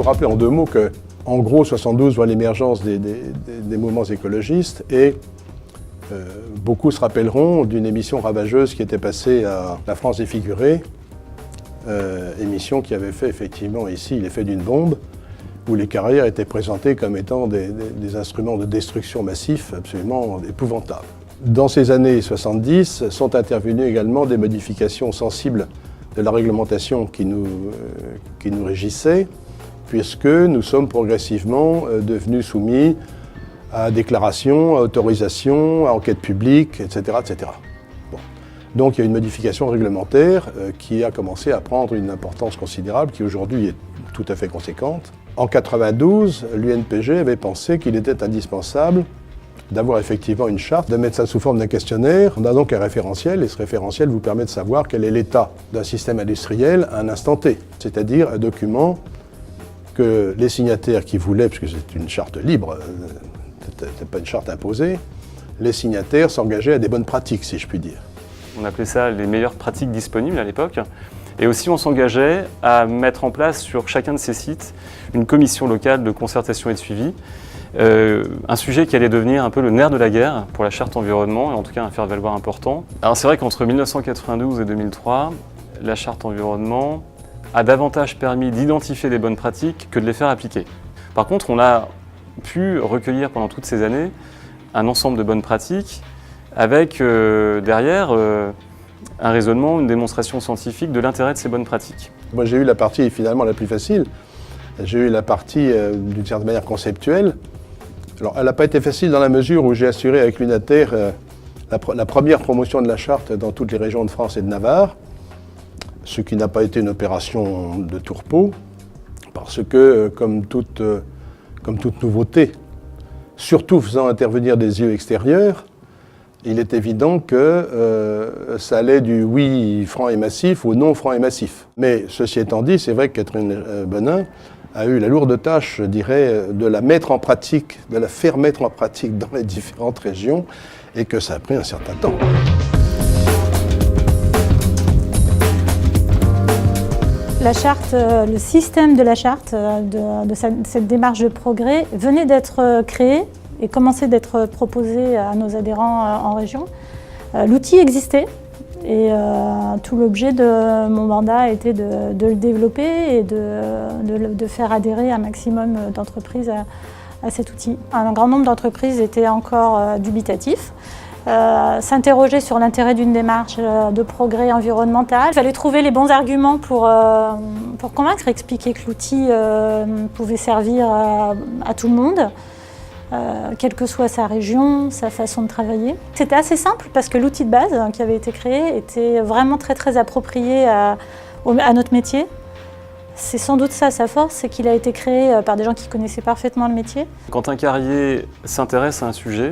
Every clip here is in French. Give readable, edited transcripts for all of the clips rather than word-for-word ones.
faut rappeler en deux mots que, en gros, 72 voit l'émergence des mouvements écologistes et beaucoup se rappelleront d'une émission ravageuse qui était passée à La France défigurée, émission qui avait fait effectivement ici l'effet d'une bombe, où les carrières étaient présentées comme étant des instruments de destruction massifs absolument épouvantables. Dans ces années 70 sont intervenues également des modifications sensibles de la réglementation qui nous régissait, puisque nous sommes progressivement devenus soumis à déclaration, à autorisation, à enquête publique, etc. etc. Bon. Donc il y a une modification réglementaire qui a commencé à prendre une importance considérable, qui aujourd'hui est tout à fait conséquente. En 1992, l'UNPG avait pensé qu'il était indispensable d'avoir effectivement une charte, de mettre ça sous forme d'un questionnaire. On a donc un référentiel, et ce référentiel vous permet de savoir quel est l'état d'un système industriel à un instant T, c'est-à-dire un document que les signataires qui voulaient, puisque c'est une charte libre, c'est pas une charte imposée, les signataires s'engageaient à des bonnes pratiques, si je puis dire. On appelait ça les meilleures pratiques disponibles à l'époque. Et aussi, on s'engageait à mettre en place sur chacun de ces sites une commission locale de concertation et de suivi, un sujet qui allait devenir un peu le nerf de la guerre pour la charte environnement, et en tout cas un faire-valoir important. Alors c'est vrai qu'entre 1992 et 2003, la charte environnement a davantage permis d'identifier les bonnes pratiques que de les faire appliquer. Par contre, on a pu recueillir pendant toutes ces années un ensemble de bonnes pratiques avec derrière un raisonnement, une démonstration scientifique de l'intérêt de ces bonnes pratiques. Moi j'ai eu la partie finalement la plus facile, j'ai eu la partie d'une certaine manière conceptuelle. Alors elle n'a pas été facile dans la mesure où j'ai assuré avec l'UNATER la première promotion de la charte dans toutes les régions de France et de Navarre, ce qui n'a pas été une opération de tourpeau, parce que comme toute nouveauté, surtout faisant intervenir des yeux extérieurs, il est évident que ça allait du oui franc et massif au non franc et massif. Mais ceci étant dit, c'est vrai que Catherine Benin a eu la lourde tâche, je dirais, de la mettre en pratique, de la faire mettre en pratique dans les différentes régions, et que ça a pris un certain temps. La charte, le système de la charte, de cette démarche de progrès, venait d'être créé et commençait d'être proposé à nos adhérents en région. L'outil existait et tout l'objet de mon mandat était de le développer et de faire adhérer un maximum d'entreprises à cet outil. Un grand nombre d'entreprises étaient encore dubitatifs. S'interroger sur l'intérêt d'une démarche de progrès environnemental. Il fallait trouver les bons arguments pour convaincre, expliquer que l'outil pouvait servir à tout le monde, quelle que soit sa région, sa façon de travailler. C'était assez simple parce que l'outil de base qui avait été créé était vraiment très approprié à notre métier. C'est sans doute ça sa force, c'est qu'il a été créé par des gens qui connaissaient parfaitement le métier. Quand un carrier s'intéresse à un sujet,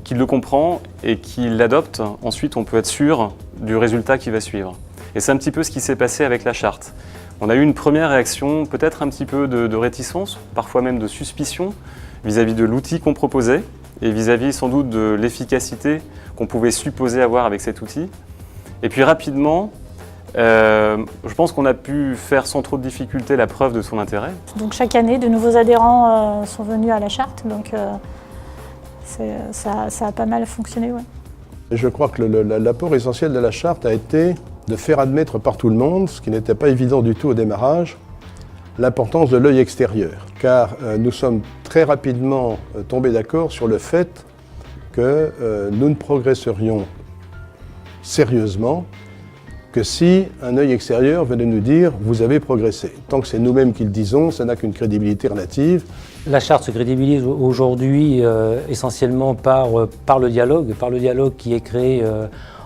qu'il le comprend et qu'il l'adopte, ensuite on peut être sûr du résultat qui va suivre. Et c'est un petit peu ce qui s'est passé avec la charte. On a eu une première réaction, peut-être un petit peu de réticence, parfois même de suspicion, vis-à-vis de l'outil qu'on proposait et vis-à-vis sans doute de l'efficacité qu'on pouvait supposer avoir avec cet outil. Et puis rapidement, je pense qu'on a pu faire sans trop de difficulté la preuve de son intérêt. Donc chaque année, de nouveaux adhérents sont venus à la charte, donc ça a pas mal fonctionné. Ouais. Je crois que l'apport essentiel de la charte a été de faire admettre par tout le monde, ce qui n'était pas évident du tout au démarrage, l'importance de l'œil extérieur. Car nous sommes très rapidement tombés d'accord sur le fait que nous ne progresserions sérieusement que si un œil extérieur venait nous dire « vous avez progressé ». Tant que c'est nous-mêmes qui le disons, ça n'a qu'une crédibilité relative. La charte se crédibilise aujourd'hui essentiellement par le dialogue qui est créé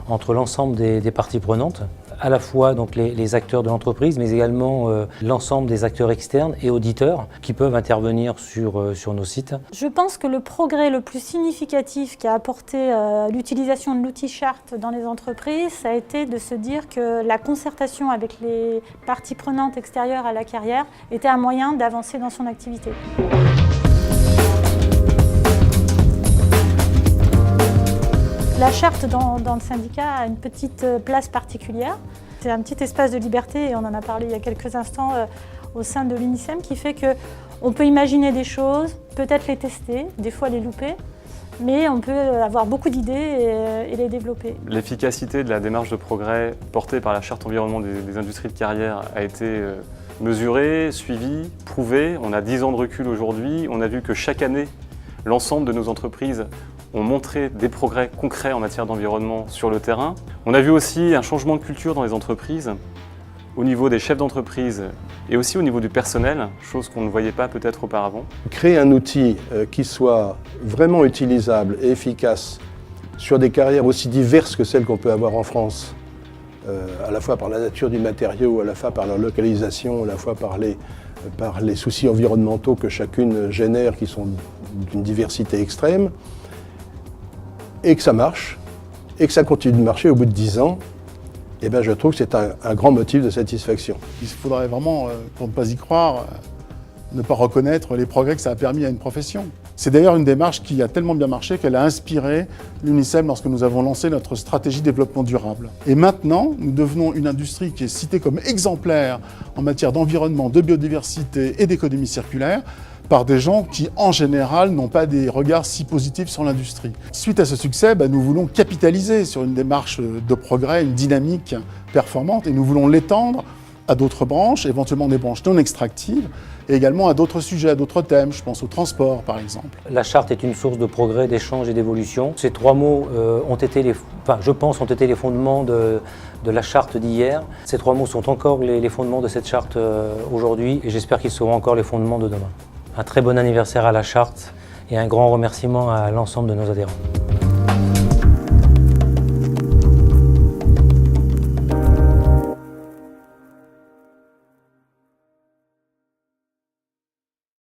entre l'ensemble des parties prenantes, à la fois donc les acteurs de l'entreprise, mais également l'ensemble des acteurs externes et auditeurs qui peuvent intervenir sur nos sites. Je pense que le progrès le plus significatif qu'a apporté l'utilisation de l'outil charte dans les entreprises, ça a été de se dire que la concertation avec les parties prenantes extérieures à la carrière était un moyen d'avancer dans son activité. La charte dans le syndicat a une petite place particulière. C'est un petit espace de liberté et on en a parlé il y a quelques instants au sein de l'UNICEM qui fait qu'on peut imaginer des choses, peut-être les tester, des fois les louper, mais on peut avoir beaucoup d'idées et les développer. L'efficacité de la démarche de progrès portée par la Charte environnement des industries de carrière a été mesurée, suivie, prouvée. On a 10 ans de recul aujourd'hui. On a vu que chaque année, l'ensemble de nos entreprises ont montré des progrès concrets en matière d'environnement sur le terrain. On a vu aussi un changement de culture dans les entreprises, au niveau des chefs d'entreprise et aussi au niveau du personnel, chose qu'on ne voyait pas peut-être auparavant. Créer un outil qui soit vraiment utilisable et efficace sur des carrières aussi diverses que celles qu'on peut avoir en France, à la fois par la nature du matériau, à la fois par leur localisation, à la fois par les soucis environnementaux que chacune génère, qui sont d'une diversité extrême, et que ça marche, et que ça continue de marcher au bout de 10 ans, eh bien, je trouve que c'est un grand motif de satisfaction. Il faudrait vraiment, pour ne pas y croire, ne pas reconnaître les progrès que ça a permis à une profession. C'est d'ailleurs une démarche qui a tellement bien marché qu'elle a inspiré l'UNICEM lorsque nous avons lancé notre stratégie développement durable. Et maintenant, nous devenons une industrie qui est citée comme exemplaire en matière d'environnement, de biodiversité et d'économie circulaire, par des gens qui, en général, n'ont pas des regards si positifs sur l'industrie. Suite à ce succès, nous voulons capitaliser sur une démarche de progrès, une dynamique performante, et nous voulons l'étendre à d'autres branches, éventuellement des branches non extractives, et également à d'autres sujets, à d'autres thèmes. Je pense au transport, par exemple. La charte est une source de progrès, d'échange et d'évolution. Ces 3 mots ont été les fondements de la charte d'hier. Ces 3 mots sont encore les fondements de cette charte aujourd'hui, et j'espère qu'ils seront encore les fondements de demain. Un très bon anniversaire à la charte et un grand remerciement à l'ensemble de nos adhérents.